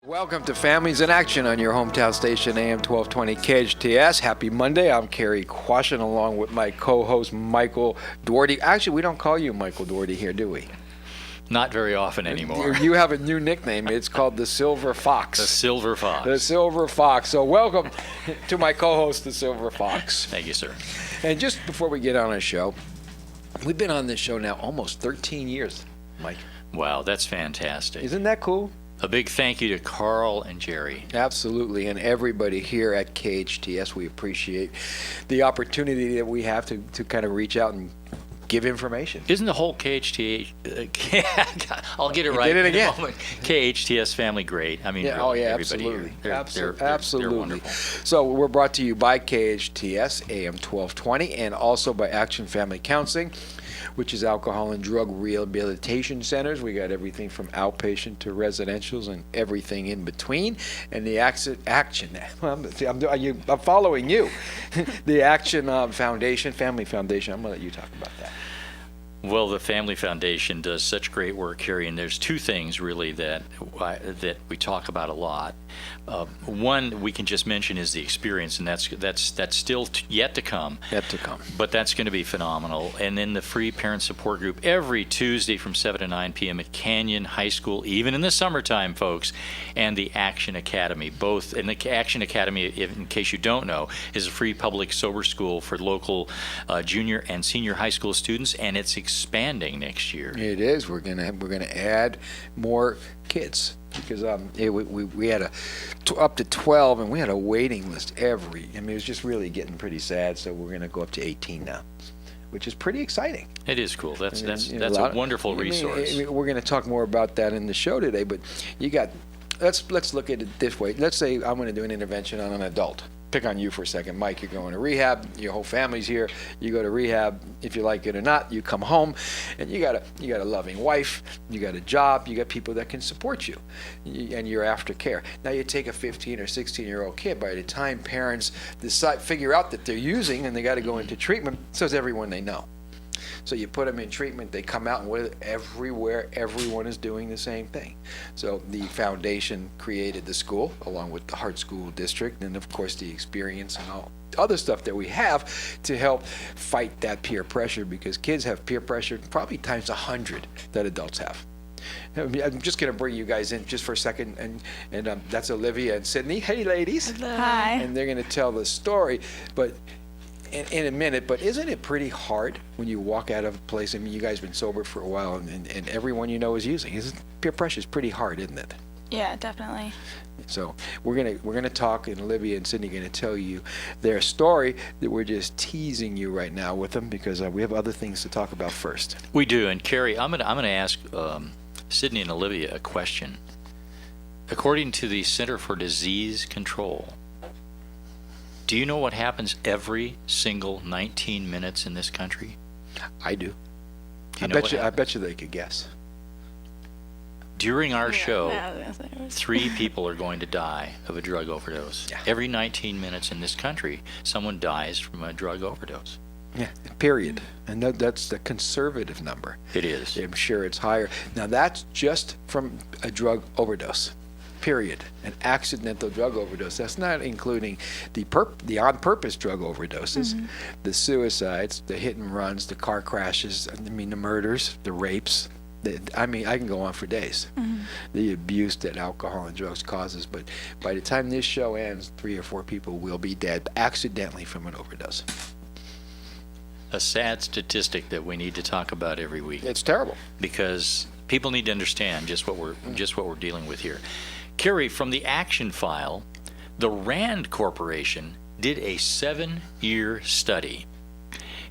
Welcome to Families in Action on your hometown station, AM 1220 KHTS. Happy Monday. I'm Cary Quashen along with my co-host Michael Doherty. Actually, we don't call you Michael Doherty here, do we? Not very often anymore. You have a new nickname. It's called the Silver Fox. The Silver Fox. The Silver Fox. So welcome to my co-host, the Silver Fox. Thank you, sir. And just before we get on our show, we've been on this show now almost 13 years, Mike. Wow, that's fantastic. Isn't that cool? A big thank you to Carl and Jerry. Absolutely, and everybody here at KHTS, we appreciate the opportunity that we have to kind of reach out and give information. Isn't the whole KHTS, I'll get it right did it in again. a moment, KHTS family great? I mean, Yeah, really, absolutely. everybody here. They're Absolutely. wonderful. So we're brought to you by KHTS, AM 1220, and also by Action Family Counseling, which is alcohol and drug rehabilitation centers. We got everything from outpatient to residentials and everything in between. And the action, I'm following you. The Action Foundation, Family Foundation. I'm going to let you talk about that. Well, the Family Foundation does such great work, Cary, and there's two things really that we talk about a lot. One we can just mention is the experience, and that's still yet to come. Yet to come. But that's going to be phenomenal. And then the free parent support group every Tuesday from 7 to 9 p.m. at Canyon High School, even in the summertime, folks, and the Action Academy. Both, and the Action Academy, in case you don't know, is a free public sober school for local junior and senior high school students, and it's expanding next year. It is. We're gonna add more kids because we had up to 12, and we had a waiting list it was just really getting pretty sad. So we're gonna go up to 18 now, which is pretty exciting. It is cool. That's a wonderful resource. We're going to talk more about that in the show today, but let's look at it this way. Let's say I'm going to do an intervention on an adult. Pick on you for a second, Mike. You're going to rehab. Your whole family's here. You go to rehab. If you like it or not, you come home, and you got a loving wife. You got a job. You got people that can support you, and you're after care. Now you take a 15 or 16-year-old kid. By the time parents figure out that they're using and they got to go into treatment, so is everyone they know. So you put them in treatment, they come out, and everywhere, everyone is doing the same thing. So the foundation created the school, along with the Hart School District, and of course the experience and all other stuff that we have to help fight that peer pressure, because kids have peer pressure probably times 100 that adults have. I'm just going to bring you guys in just for a second, and that's Olivia and Sydney. Hey, ladies. Hi. And they're going to tell the story, but in a minute, but isn't it pretty hard when you walk out of a place? I mean, you guys have been sober for a while, and everyone you know is using. Peer pressure is pretty hard, isn't it? Yeah, definitely. So we're gonna talk, and Olivia and Sydney are gonna tell you their story. That we're just teasing you right now with them because we have other things to talk about first. We do, and Cary, I'm gonna ask Sydney and Olivia a question. According to the Center for Disease Control, do you know what happens every single 19 minutes in this country? I do. I bet you they could guess. During our show, Yeah, I was gonna say it was- 3 people are going to die of a drug overdose. Yeah. Every 19 minutes in this country, someone dies from a drug overdose. Yeah, period. And that's the conservative number. It is. I'm sure it's higher. Now that's just from a drug overdose. Period. An accidental drug overdose. That's not including the on-purpose drug overdoses, the suicides, the hit and runs, the car crashes, the murders, the rapes. I can go on for days. The abuse that alcohol and drugs causes. But by the time this show ends, 3 or 4 people will be dead accidentally from an overdose. A sad statistic that we need to talk about every week. It's terrible. Because people need to understand just what we're dealing with here. Cary, from the Action File, the Rand Corporation did a 7-year study,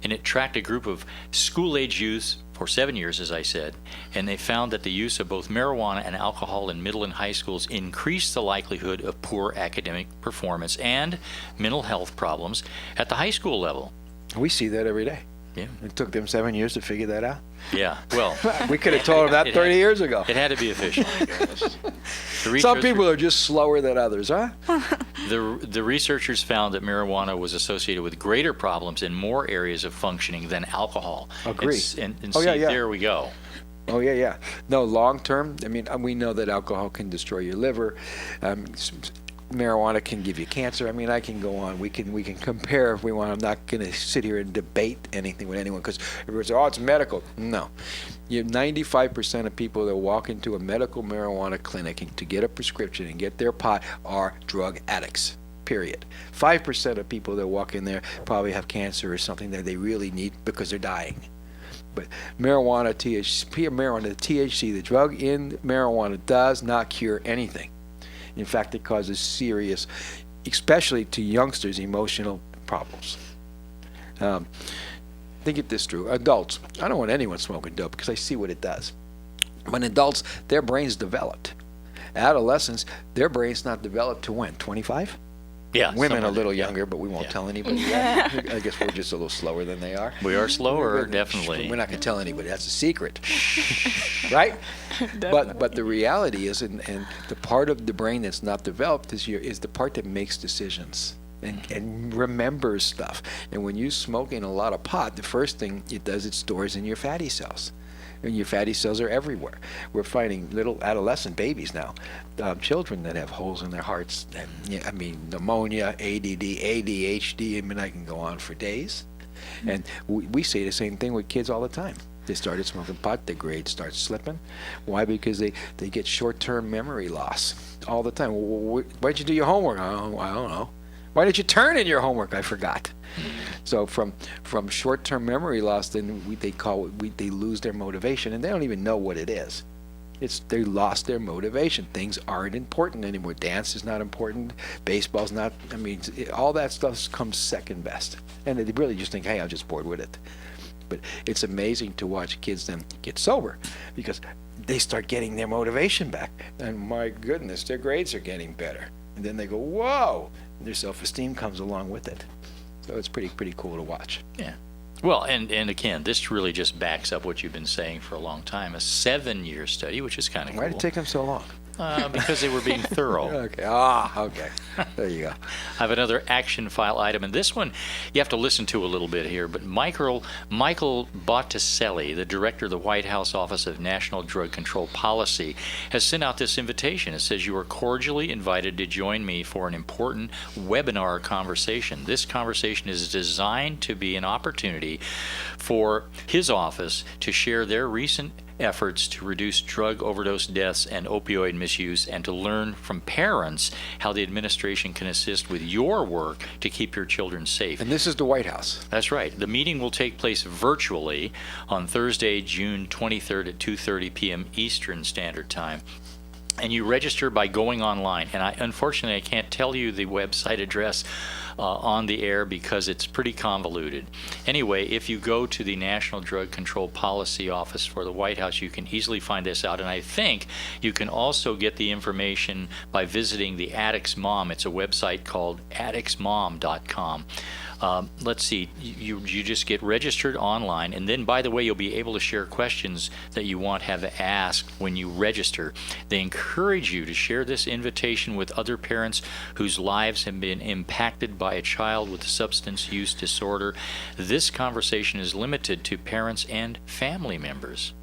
and it tracked a group of school-age youth for 7 years, as I said, and they found that the use of both marijuana and alcohol in middle and high schools increased the likelihood of poor academic performance and mental health problems at the high school level. We see that every day. Yeah. It took them 7 years to figure that out. Yeah, well, We could have told them that 30 years ago. it had to be official. Some people are just slower than others, huh? The researchers found that marijuana was associated with greater problems in more areas of functioning than alcohol. Agree. And Oh, see, yeah. there we go. Oh, yeah. No, long term, I mean, we know that alcohol can destroy your liver. Marijuana can give you cancer. I mean, I can go on. We can compare if we want. I'm not going to sit here and debate anything with anyone because everyone's, oh, it's medical. No. 95% of people that walk into a medical marijuana clinic to get a prescription and get their pot are drug addicts. Period. 5% of people that walk in there probably have cancer or something that they really need because they're dying. But marijuana, the THC, the drug in marijuana, does not cure anything. In fact, it causes serious, especially to youngsters, emotional problems. Think it this through. Adults, I don't want anyone smoking dope because I see what it does. When adults, their brains developed. Adolescents, their brains not developed to when? 25? Yeah. Women a somewhere little there, yeah. younger, but we won't Yeah. tell anybody that. I guess we're just a little slower than they are. We are slower, definitely. We're not going to tell anybody. That's a secret. Right? But the reality is, and the part of the brain that's not developed is the part that makes decisions and remembers stuff. And when you're smoking a lot of pot, the first thing it does, it stores in your fatty cells. And your fatty cells are everywhere. We're finding little adolescent babies now, children that have holes in their hearts. And, I mean, pneumonia, ADD, ADHD. I mean, I can go on for days. And we say the same thing with kids all the time. They started smoking pot, their grades start slipping. Why? Because they get short-term memory loss all the time. Why'd you do your homework? I don't know. Why did you turn in your homework? I forgot. So from short-term memory loss, then they lose their motivation, and they don't even know what it is. They lost their motivation. Things aren't important anymore. Dance is not important. Baseball's not. I mean, all that stuff comes second best, and they really just think, hey, I'm just bored with it. But it's amazing to watch kids then get sober because they start getting their motivation back, and my goodness, their grades are getting better. And then they go, whoa, and their self-esteem comes along with it. So it's pretty cool to watch. Yeah. Well, and again, this really just backs up what you've been saying for a long time. A 7-year study, which is kind of cool. Why did it take them so long? Because they were being thorough. Okay. Okay. There you go. I have another action file item, and this one you have to listen to a little bit here. But Michael Botticelli, the director of the White House Office of National Drug Control Policy, has sent out this invitation. It says, you are cordially invited to join me for an important webinar conversation. This conversation is designed to be an opportunity for his office to share their recent efforts to reduce drug overdose deaths and opioid misuse, and to learn from parents how the administration can assist with your work to keep your children safe. And this is the White House. That's right. The meeting will take place virtually on Thursday, June 23rd at 2:30 p.m. Eastern Standard Time. And you register by going online. And unfortunately, I can't tell you the website address on the air because it's pretty convoluted. Anyway, if you go to the National Drug Control Policy Office for the White House, you can easily find this out. And I think you can also get the information by visiting the Addict's Mom. It's a website called addictsmom.com. Let's see, you just get registered online, and then, by the way, you'll be able to share questions that you want to have asked when you register. They encourage you to share this invitation with other parents whose lives have been impacted by a child with a substance use disorder. This conversation is limited to parents and family members.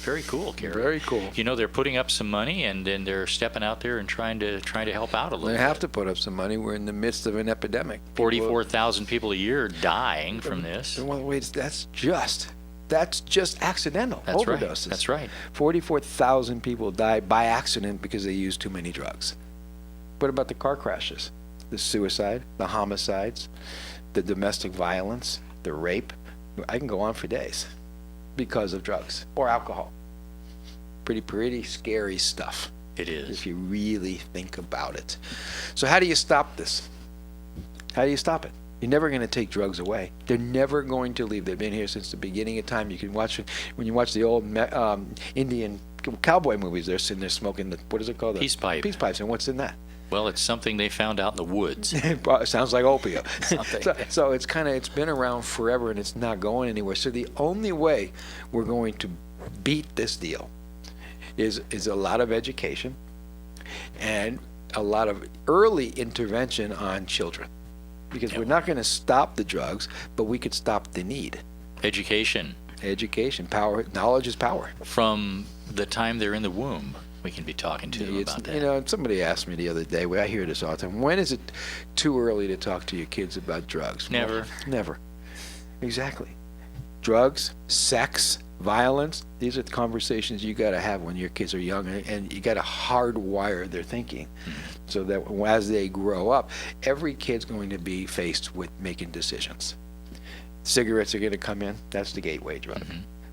Very cool, Cary. Very cool. You know, they're putting up some money, and then they're stepping out there and trying to help out a little They bit. have to put up some money. We're in the midst of an epidemic. 44,000 people a year dying from this. Well, wait, that's just accidental That's overdoses. right. That's right. 44,000 people die by accident because they use too many drugs. What about the car crashes, the suicide, the homicides, the domestic violence, the rape? I can go on for days because of drugs or alcohol. Pretty scary stuff. It is. If you really think about it. So how do you stop this? How do you stop it? You're never going to take drugs away. They're never going to leave. They've been here since the beginning of time. You can watch it when you watch the old Indian cowboy movies. They're sitting there smoking the, what is it called? Peace pipe. Peace pipes. And what's in that? Well, it's something they found out in the woods. It sounds like opium. Something. So it's been around forever, and it's not going anywhere. So the only way we're going to beat this deal is a lot of education and a lot of early intervention on children, because we're not going to stop the drugs, but we could stop the need. Education. Education, power, knowledge is power. From the time they're in the womb, we can be talking to them about that. You know, somebody asked me the other day, I hear this all the time, when is it too early to talk to your kids about drugs? Never. Well, never. Exactly. Drugs, sex, violence, these are the conversations you got to have when your kids are young, and you got to hardwire their thinking so that as they grow up, every kid's going to be faced with making decisions. Cigarettes are going to come in. That's the gateway drug.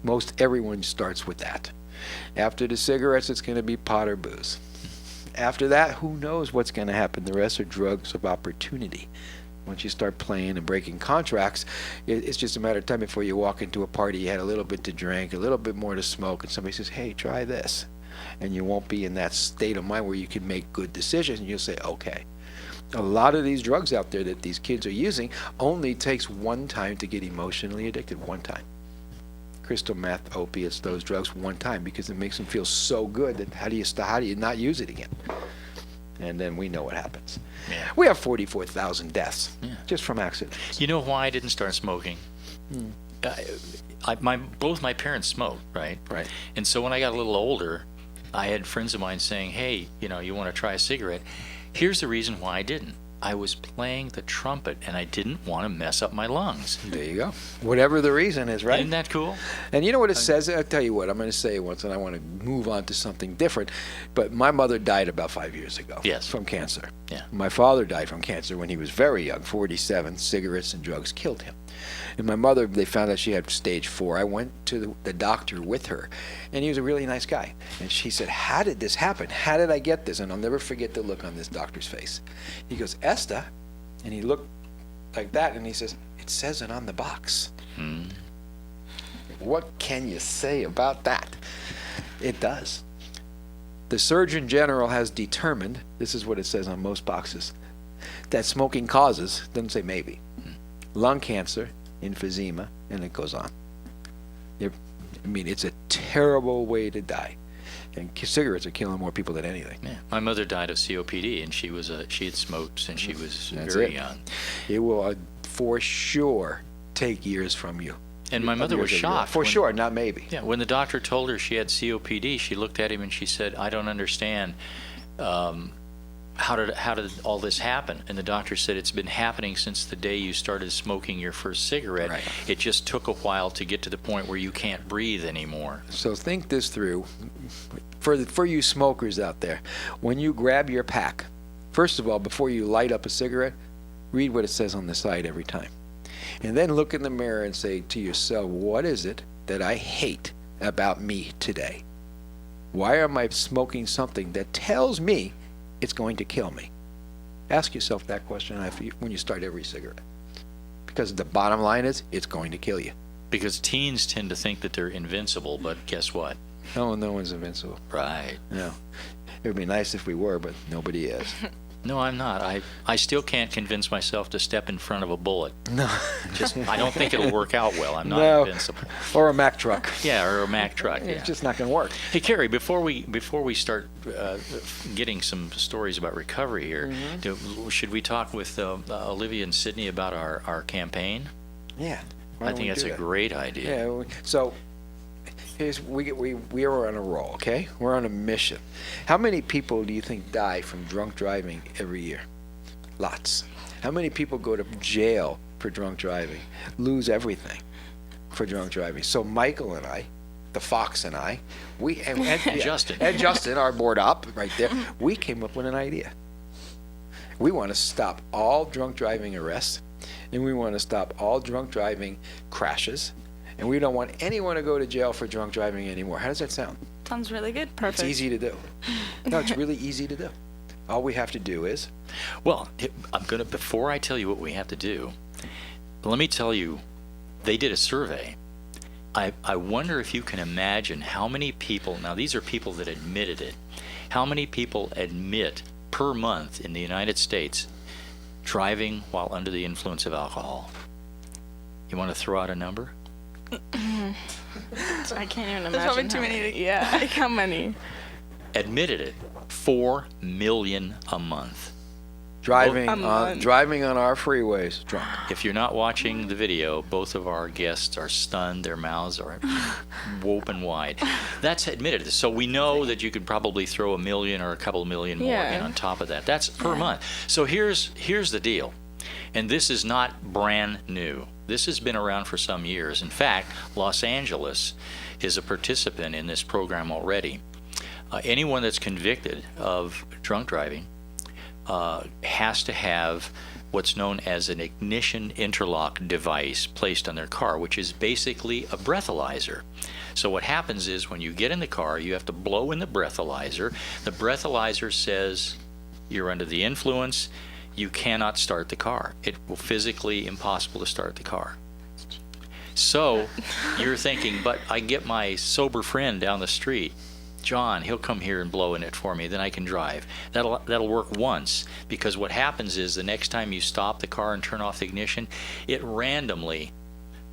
Most everyone starts with that. After the cigarettes, it's going to be pot or booze. After that, who knows what's going to happen? The rest are drugs of opportunity. Once you start playing and breaking contracts, it's just a matter of time before you walk into a party, you had a little bit to drink, a little bit more to smoke, and somebody says, hey, try this. And you won't be in that state of mind where you can make good decisions, and you'll say, okay. A lot of these drugs out there that these kids are using only takes one time to get emotionally addicted, one time. Crystal meth, opiates, those drugs, one time, because it makes them feel so good that how do you not use it again? And then we know what happens. Yeah. We have 44,000 deaths just from accidents. You know why I didn't start smoking? Both my parents smoked, right? Right. And so when I got a little older, I had friends of mine saying, hey, you want to try a cigarette? Here's the reason why I didn't. I was playing the trumpet, and I didn't want to mess up my lungs. There you go. Whatever the reason is, right? Isn't that cool? And you know what it says? I'll tell you what, I'm going to say it once, and I want to move on to something different. But my mother died about 5 years ago from cancer. Yeah. My father died from cancer when he was very young, 47. Cigarettes and drugs killed him. And my mother, they found out she had stage 4. I went to the doctor with her, and he was a really nice guy. And she said, how did this happen? How did I get this? And I'll never forget the look on this doctor's face. He goes, Esther, and he looked like that, and he says, it says it on the box. What can you say about that? It does. The Surgeon General has determined, this is what it says on most boxes, that smoking causes, doesn't say maybe, lung cancer, emphysema, and it goes on. It's a terrible way to die. And cigarettes are killing more people than anything. Yeah. My mother died of COPD, and she had smoked since she was That's very it. young. It will for sure take years from you. And my mother was shocked. For sure, not maybe. Yeah, when the doctor told her she had COPD, she looked at him and she said, I don't understand. How did all this happen? And the doctor said, it's been happening since the day you started smoking your first cigarette. Right. It just took a while to get to the point where you can't breathe anymore. So think this through. For you smokers out there, when you grab your pack, first of all, before you light up a cigarette, read what it says on the side every time. And then look in the mirror and say to yourself, what is it that I hate about me today? Why am I smoking something that tells me it's going to kill me? Ask yourself that question when you start every cigarette. Because the bottom line is, it's going to kill you. Because teens tend to think that they're invincible, but guess what? No one's invincible. Right. No. It would be nice if we were, but nobody is. No, I'm not. I still can't convince myself to step in front of a bullet. No. I don't think it'll work out well. I'm not invincible. Or a Mack truck. Yeah, or a Mack truck. It's just not going to work. Hey, Cary, before we start getting some stories about recovery here, should we talk with Olivia and Sydney about our campaign? Yeah. I think that's a great idea. Yeah. So we are on a roll, okay? We're on a mission. How many people do you think die from drunk driving every year? Lots. How many people go to jail for drunk driving? Lose everything for drunk driving. So Michael and I, the Fox and I, Justin, our board op right there, we came up with an idea. We want to stop all drunk driving arrests, and we want to stop all drunk driving crashes. And we don't want anyone to go to jail for drunk driving anymore. How does that sound? Sounds really good. Perfect. It's easy to do. No, it's really easy to do. All we have to do is... Well, before I tell you what we have to do, let me tell you, they did a survey. I wonder if you can imagine how many people, now these are people that admitted it, how many people admit per month in the United States driving while under the influence of alcohol. You want to throw out a number? I can't even imagine. There's probably too many. Yeah. Like how many? Admitted it, 4 million a month. Driving A on month. driving on our freeways drunk. If you're not watching the video, both of our guests are stunned. Their mouths are open wide. That's admitted. So we know that you could probably throw $1 million or a couple million more Yeah. in on top of that. That's per month. So here's the deal. And this is not brand new. This has been around for some years. In fact, Los Angeles is a participant in this program already. Anyone that's convicted of drunk driving has to have what's known as an ignition interlock device placed on their car, which is basically a breathalyzer. So what happens is when you get in the car, you have to blow in the breathalyzer. The breathalyzer says you're under the influence. You cannot start the car. It will physically impossible to start the car. So you're thinking, but I get my sober friend down the street, John, he'll come here and blow in it for me, then I can drive. That'll work once, because what happens is the next time you stop the car and turn off the ignition, it randomly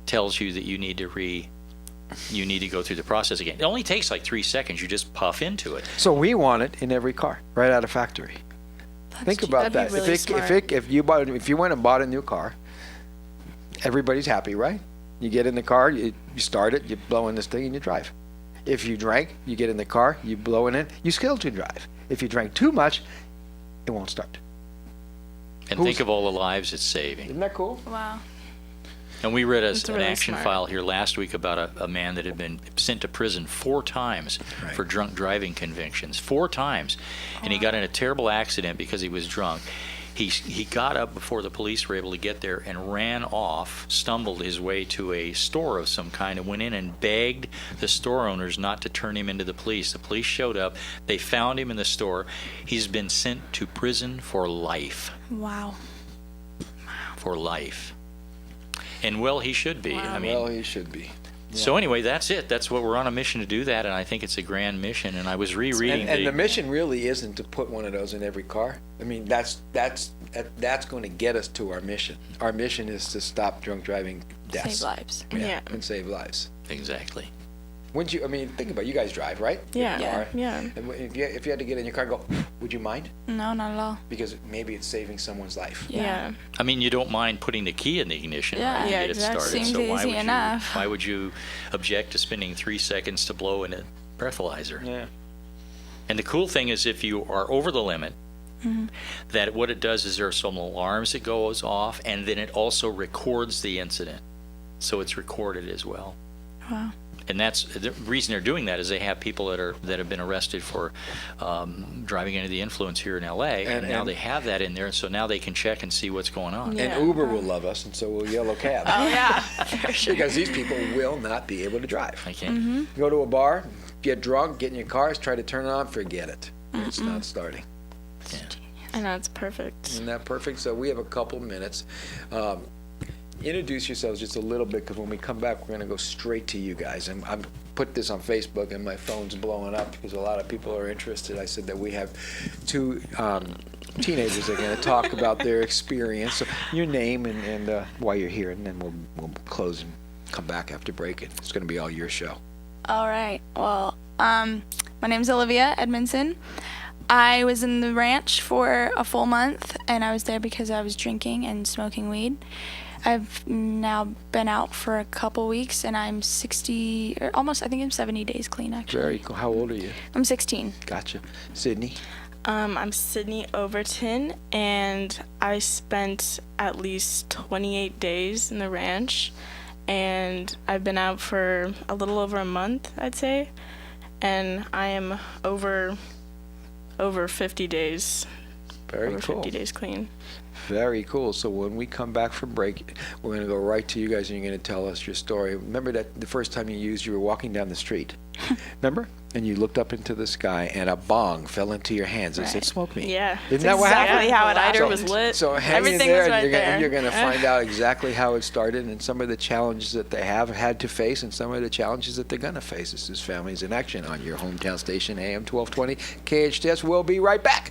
tells you that you need to go through the process again. It only takes like 3 seconds. You just puff into it. So we want it in every car, right out of factory. Think about That'd that. be really smart. If you went and bought a new car, everybody's happy, right? You get in the car, you start it, you blow in this thing, and you drive. If you drank, you get in the car, you blow in it, you still to drive. If you drank too much, it won't start. And think of all the lives it's saving. Isn't that cool? Wow. And we read That's an really action smart. file here last week about a man that had been sent to prison 4 times Right. for drunk driving convictions. 4 times. And he got in a terrible accident because he was drunk. He got up before the police were able to get there and ran off, stumbled his way to a store of some kind, and went in and begged the store owners not to turn him into the police. The police showed up. They found him in the store. He's been sent to prison for life. Wow. For life. And well, he should be. Wow. I mean, Well, he should be. so anyway, that's it. That's what we're on a mission to do that, and I think it's a grand mission. And I was rereading And the mission really isn't to put one of those in every car. I mean, that's going to get us to our mission. Our mission is to stop drunk driving deaths. Save lives. Yeah, Yeah. and save lives. Exactly. Wouldn't you? I mean, think about it. You guys drive, right? Yeah. Your car. Yeah. And if you had to get in your car and go, would you mind? No, not at all. Because maybe it's saving someone's life. Yeah. I mean, you don't mind putting the key in the ignition Yeah. right, to Yeah, get exactly. it started. Seems so why easy would enough. why would you object to spending 3 seconds to blow in a breathalyzer? Yeah. And the cool thing is, if you are over the limit, Mm-hmm. that what it does is there are some alarms that goes off, and then it also records the incident, so it's recorded as well. Wow. And that's the reason they're doing that is they have people that have been arrested for driving under the influence here in L.A. And now and- they have that in there, and so now they can check and see what's going on. Yeah. And Uber will love us, and so will Yellow Cab. Oh yeah. For sure. Because these people will not be able to drive. I can't. Mm-hmm. Go to a bar, get drunk, get in your cars, try to turn it on, forget it. It's not starting. Yeah. I know, it's perfect. Isn't that perfect? So we have a couple minutes. Introduce yourselves just a little bit, because when we come back, we're going to go straight to you guys. And I'm put this on Facebook, and my phone's blowing up because a lot of people are interested. I said that we have 2 teenagers that are going to talk about their experience. So your name and why you're here, and then we'll close and come back after break. It's going to be all your show. All right. Well, my name's Olivia Edmondson. I was in the ranch for a full month, and I was there because I was drinking and smoking weed. I've now been out for a couple weeks, and I'm 60, or almost, I think I'm 70 days clean, actually. Very cool. How old are you? I'm 16. Gotcha. Sydney? I'm Sydney Overton, and I spent at least 28 days in the ranch, and I've been out for a little over a month, I'd say, and I am over 50 days. Very over cool. 50 days clean. Very cool. So when we come back from break, we're going to go right to you guys, and you're going to tell us your story. Remember that the first time you were walking down the street, remember? And you looked up into the sky, and a bong fell into your hands. It said, Right. "Smoke me." Yeah. Isn't that what happened? Exactly how it lighter So- was lit. So hang Everything in there, was right and there. you're going to find out exactly how it started and some of the challenges that they have had to face and some of the challenges that they're going to face. This is Families in Action on your hometown station, AM 1220 KHTS. We'll be right back.